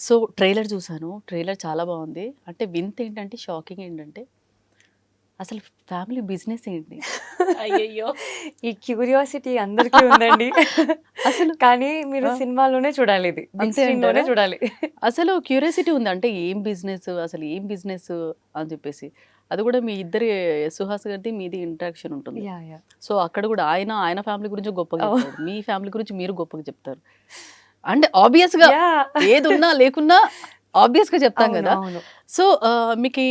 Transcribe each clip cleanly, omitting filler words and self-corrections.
So trailer చూసాను. Trailer చాలా బాగుంది. అంటే వింత ఏంటంటే షాకింగ్ ఏంటంటే అసలు ఫ్యామిలీ బిజినెస్ ఏంటి? అయ్యయ్యో! ఈ క్యూరియాసిటీ అందరికీ ఉందండి. అసలు కానీ మీరు ఆ! సినిమాలోనే చూడాలి ఇది. బిగ్ అంతే స్క్రీన్‌లోనే అంటారా? చూడాలి. అసలు క్యూరియాసిటీ ఉంది. అంటే ఏం బిజినెస్? అసలు ఏం బిజినెస్ అని చెప్పేసి. అది కూడా మీ ఇద్దరి సుహాస్ గారిది, మీది ఇంటరాక్షన్ ఉంటుంది. యాహ్! సో అక్కడ కూడా ఆయన ఫ్యామిలీ గురించి గొప్పగా ఓహ్! చెప్తాడు. మీ ఫ్యామిలీ గురించి మీరు గొప్పగా చెప్తారు. అంటే ఆబ్వియస్‌గా యాహ్! ఏదున్నా లేకున్నా ఆబ్వియస్‌గా చెప్తాం అవును. కదా! అవును. సో మీకి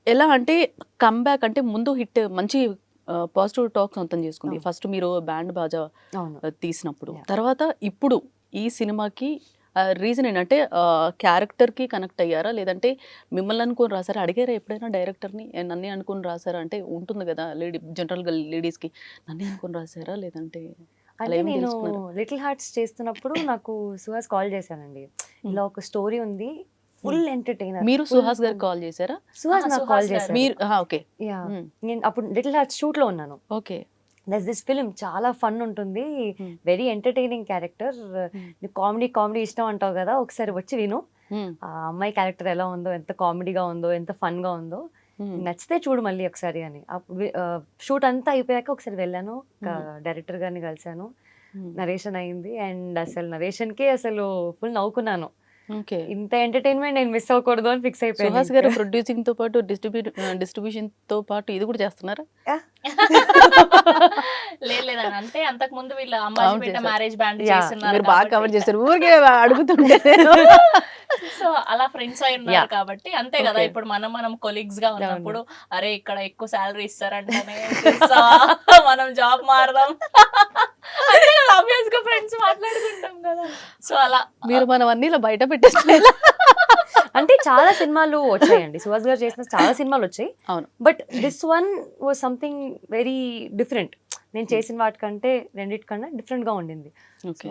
ఎలా అంటే కమ్‌బ్యాక్ అంటే ముందు హిట్ మంచి పాజిటివ్ టాక్ సొంతం చేసుకుంది. అవును. ఫస్ట్ మీరు బ్యాండ్ బాజా అవును. తీసినప్పుడు. యాహ్! తర్వాత ఇప్పుడు ఈ సినిమాకి రీజన్ ఏంటంటే క్యారెక్టర్‌కి కనెక్ట్ అయ్యారా? లేదంటే మిమ్మల్ని అనుకోని రాసారా? అడిగారా ఎప్పుడైనా డైరెక్టర్‌ని నన్నే అనుకోని రాసారా? అంటే ఉంటుంది కదా! జనరల్‌గా లేడీస్‌కి నన్నే అనుకోని రాసారా? లేదంటే అలా అంటే ఏమైనా నేను తెలుసుకున్నారా? 'లిటిల్ హార్ట్స్' చేస్తున్నప్పుడు నాకు సుహాస్ కాల్ చేశానండి. హ్మ్. ఇలా ఒక స్టోరీ ఉంది. Full entertainer. మీరు ఫుల్ సుహాస్ గారికి ఫన్. కాల్ చేసారా? సుహాస్ నాకు కాల్ సుహాస్ గారు. చేశారు. మీరు ఓకే. యాహ్! హ్మ్. నేను అప్పుడు 'లిటిల్ హార్ట్స్' షూట్‌లో ఉన్నాను. ఓకే. దట్స్ దిస్ ఫిల్మ్ చాలా ఫన్ ఉంటుంది. హ్మ్. Very entertaining character. హ్మ్. నీకు కామెడీ ఇష్టం అంటావు కదా! ఒకసారి వచ్చి విను. హ్మ్. ఆ అమ్మాయి క్యారెక్టర్ ఎలా ఉందో, ఎంత కామెడీగా ఉందో, ఎంత ఫన్‌గా ఉందో, హ్మ్. నచ్చితే చూడు మళ్ళీ ఒకసారి అని. షూట్ అంతా అయిపోయాక ఒకసారి వెళ్ళాను. హ్మ్. డైరెక్టర్ గారిని కలిసాను. హ్మ్. నరేషన్ అయింది. అండ్ అసలు నరేషన్‌కే అసలు ఫుల్ నవ్వుకున్నాను. ఓకే. ఇంత ఎంటర్‌టైన్‌మెంట్ నేను మిస్ అవ్వకూడదు అని ఫిక్స్ అయిపోయాను సుహాస్ ఇంక. గారు ప్రొడ్యూసింగ్‌తో పాటు డిస్ట్రిబ్యూషన్‌తో పాటు ఇది కూడా చేస్తున్నారా? యాహ్! లేదండి. అంటే అంతకుముందు వీళ్ళు అవును అంబాజీపేట చేశారు. Marriage band yeah! చేసున్నారు మీరు బాగా కాబట్టి కవర్ చేశారు. ఊరికే అడుగుతుంటే నేను. సో, అలా ఫ్రెండ్స్ అయి ఉన్నారు యాహ్! కాబట్టి అంతే గదా! ఓకే. ఇప్పుడు మనం కొలీగ్స్‌గా అవును. ఉన్నప్పుడు అరే! ఇక్కడ ఎక్కువ సాలరీ ఇస్తారంటనే చూస్తావా మనం జాబ్ మారదాం. అంతే కదా! ఆబ్వియస్‌గా ఫ్రెండ్స్ మాట్లాడుకుంటాం గదా! సో, అలా మీరు మనవన్నీ ఇలా బయట పెట్టేస్తే ఎలా? అంటే చాలా సినిమాలు వచ్చాయండి. సుహాస్ గారు చేసిన చాలా సినిమాలొచ్చాయి. అవును. But this one was something very different. నేను హ్మ్. చేసిన వాటికంటే రెండిటికన్నా డిఫరెంట్‌గా ఉండింది. So, okay.